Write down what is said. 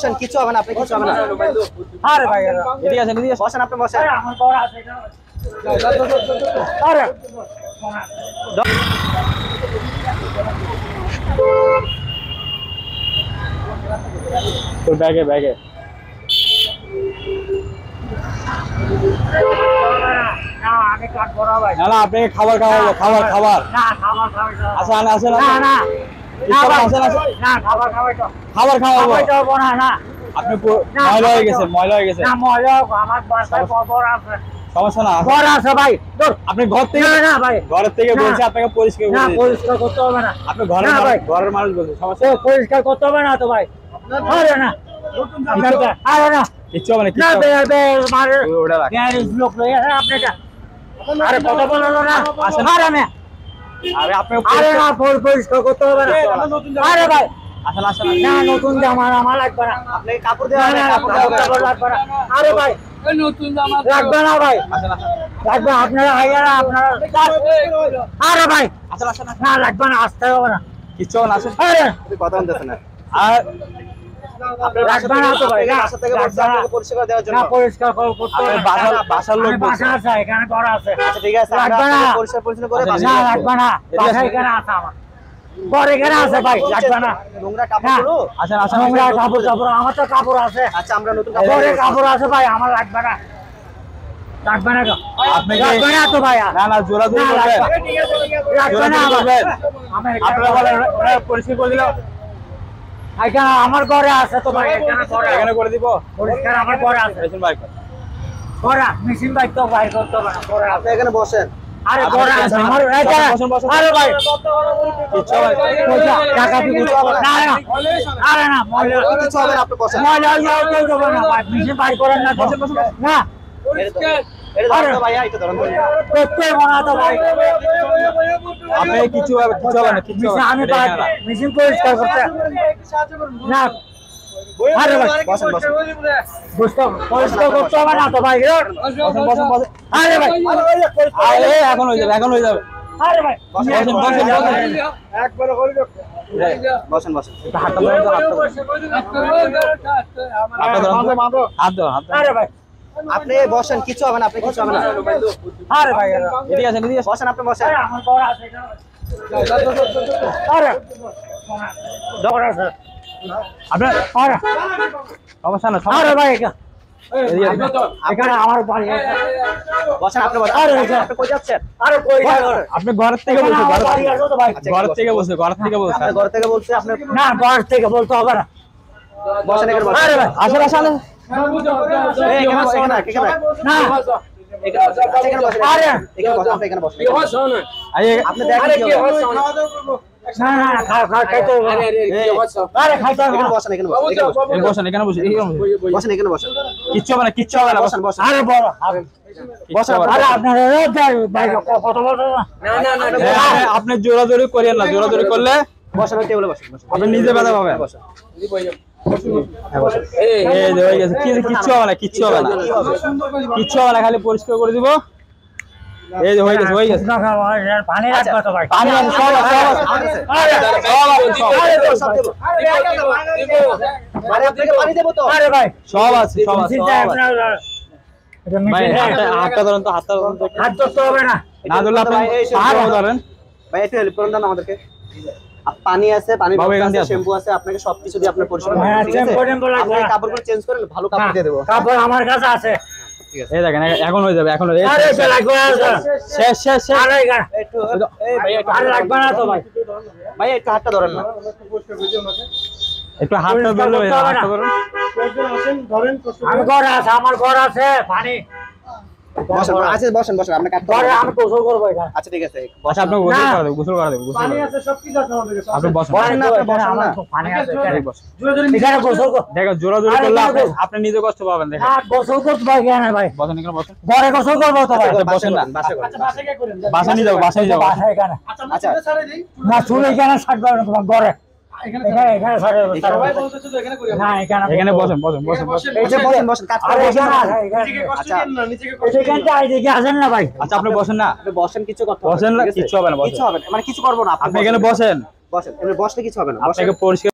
বসেন, কিছু হবে না, আপনি কিছু হবে না। আরে ভাই এদিকে আসেন, এদিকে বসেন, আপনি বসেন। আমার বড় আছে আরে তোর ব্যাগে ব্যাগে না আপনাকে খাবার খাওয়াবো, খাবার খাবার আসেন আসেন খাবার খাওয়াবো না। আপনি ময়লা হয়ে গেছে, ময়লা হয়ে গেছে। সমস্যা না, ঘর আছে ভাই। আপনি ঘর থেকে না ভাই, ঘরের থেকে বলছি আপনাকে পরিষ্কার করতে হবে না। আপনি ঘরের মানুষ বলছে, সমস্যা পরিষ্কার করতে হবে না তো ভাই। আরে না আরে না কিচ্ছু হবে না, আরে কথা বলো না। আরে আপনি আরে না পরিষ্কার করতে হবে না। আরে ভাই আসেন আসেন না, নতুন জামা আমার লাগবে না। আপনি কাপড় দেওয়া হবে, কাপড় লাগবে না। আরে ভাই নতুন জামা লাগবে না ভাই, লাগবে আপনারা আইয়ারা আপনারা। আরে ভাই আসেন আসেন না, লাগবে না, আসতে হবে না, কিচ্ছু না। আসেন আরে কথা বলতেছেন না। আর লাগবে না তো ভাই, রাস্তা থেকে বলছি আপনাকে পরিষ্কার দেওয়ার জন্য। না পরিষ্কার করতে হবে। বাসার লোক বাসা আছে, এখানে ঘর আছে। আচ্ছা ঠিক আছে, লাগবে না, পরিষ্কার পরিচ্ছন্ন করে না লাগবে না, বাসা এখানে আছে আমার, ঘর এখানে আছে ভাই, লাগবে না। নোংরা কাপড়গুলো আসেন আসেন, নোংরা কাপড় আমার তো কাপড় আছে। আচ্ছা আমরা নতুন কাপড় আছে ভাই, আমার লাগবে না, লাগবে না তো। আপনি লাগবে না তো ভাই, না না জোরা জোরি করবেন, লাগবে না আপনারা বলেন পরিষ্কার করে দিলাম। এখানে আমার ঘরে আছে তো ভাই, এখানে করে দিব পরিষ্কার, আমার ঘরে আছে। মেশিন বাইক করা, মেশিন বাইক তো বাইর করতে হবে না, ঘরে আপনি এখানে বসেন। আরে ঘরে আছে আমার, আরে ভাই কিচ্ছু হবে না, টাকা দিব না। আরে না ময়লা কিছু হবে না, আপনি বসেন। ময়লা কেউ দেবে না ভাই, মেশিন বাইর করেন না তো না। আরে ভাইয়া এটা ধরুন, করতে মনা তো ভাই, আপনি কিছু হবে না, কিছু হবে না। আমি মেশিন পরিষ্কার করতে না। আরে ভাই বসেন বসেন বুঝতে পরিষ্কার করতে হবে না তো ভাই। বসেন বসেন বসেন। আরে ভাই আরে এখন হয়ে যাবে, এখন হয়ে যাবে। আরে ভাই বসেন বসেন বসেন একবার করে বসেন বসেন। হাতটা ধরুন, হাতটা ধরুন, হাত ধরুন। আরে ভাই আপনি বসেন, কিছু হবে না, আপনি কিছু হবে না। আরে ভাই এদিকে আসেন, এদিকে বসেন, আপনি বসেন। আমার বড় আছে আরে বড় আছে আপনার। আরে সমস্যা না, আরে ভাই এখানে আমার বাড়ি আছে। বসেন, আপনি বসেন। আরে আপনি কই যাচ্ছেন? আরে কই আপনি ঘর থেকে বলছেন, ঘর বাড়ি আছে তো ভাই, ঘর থেকে বলছেন, ঘর থেকে বলছেন। আপনি ঘর থেকে বলছেন, আপনি না ঘর থেকে বলতে হবে না। বসেন এখানে বসেন। আরে ভাই আসেন আসেন এই এখানে বসেন না, এখানে না এখানে বসেন, এখানে বসেন। আরে এখানে বসেন, আপনি এখানে বসেন। আপনি দেখেন কি হবে। না না খাইতে হবে। আরে খাইতে হবে এখানে বসেন, এখানে বসেন, এখানে বসেন, এখানে বসে বসেন, এখানে বসেন। কিচ্ছু হবে না, কিচ্ছু হবে না, বসেন বসেন আরে বড় আরে বসেন। আরে আপনারা ভাই কথা বলতে না। আপনি জোরাজোরি করেন না, জোরাজোরি করলে বসেন, ওই টেবিলে বসেন, বসেন। আপনি নিজে ব্যথা পাবেন। বসেন। হ্যাঁ বসেন। এই যে হয়ে গেছে, কিচ্ছু হবে না, কিচ্ছু হবে না, কিচ্ছু হবে না, খালি পরিষ্কার করে দিব। এই যে হয়ে গেছে, হয়ে গেছে। পানি রাখবা তো ভাই, পানি আছে, সব আছে, সব আছে। আরে সব দেব। আরে আপনাকে পানি দেব তো। আরে ভাই সব আছে, সব আছে, সব আছে। ভাই হাতটা ধরুন তো, হাতটা ধরুন তো। হাত ধরতে হবে না। না ধরলে আপনি হাত ধরেন। ভাই একটু হেল্প করুন না আমাদেরকে। পানি আছে, পানি বাবু এখান দিয়ে আছে, শ্যাম্পু আছে, আপনাকে সবকিছু দিয়ে আপনি পরিষ্কার হ্যাঁ, করবেন, ঠিক আছে? শ্যাম্পু লাগবে। আপনি কাপড়গুলো চেঞ্জ করেন, ভালো কাপড় দিয়ে দেব। কাপড় আমার কাছে আছে। এই দেখেন এখন হয়ে যাবে, এখন হয়ে আরে এটা লাগবে না। শেষ শেষ শেষ। আরে একটু এই ভাই একটু আরে লাগবে না তো ভাই। ভাই একটু হাতটা ধরেন না। একটু হাতটা ধরলে হাতটা ধরুন। আমি ঘরে আছে, আমার ঘর আছে পানি। বসেন, আচ্ছা বসেন বসেন, আপনি কাটতে ঘরে আমি গোসল করবো এখানে। আচ্ছা ঠিক আছে। আচ্ছা আপনি গোসল করে দেব, গোসল করে দেব, গোসল করে দেব। আছে সব কিছু আছে আমাদের কাছে। আপনি বসেন। বসেন না, আপনি বসেন আমার না। তো পানি আছে এখানে। বসেন। এখানে গোসল কর। দেখো জোরাজোরি করলে আপনি নিজে কষ্ট পাবেন। দেখেন না গোসল করতে ভাই কেন ভাই? বসেন, এখানে বসেন। ঘরে গোসল করবো তো ভাই। বসেন না। বাসা করেন। বাসা নিয়ে যাবো, বাসায় যাবো। বাসা এখানে। আচ্ছা না চুল এখানে ছাড়বে না তোমার ঘরে। এখানে ছাড়বে না এখানে। এখানে বসেন, বসেন, বসেন, বসেন। এই যে বসেন বসেন, কাজ আর করে বসেন। এখানে আছে, এখানে। আচ্ছা এখানটা এদিকে আসেন না ভাই। আচ্ছা আপনি বসেন না, আপনি বসেন, কিছু করতে হবে না, বসেন না, ঠিক আছে? কিচ্ছু হবে না, বসেন। কিছু হবে না, মানে কিছু করবো না, আপনি এখানে বসেন, বসেন, এমনি বসলে কিছু হবে না, বসেন। আপনাকে পরিষ্কার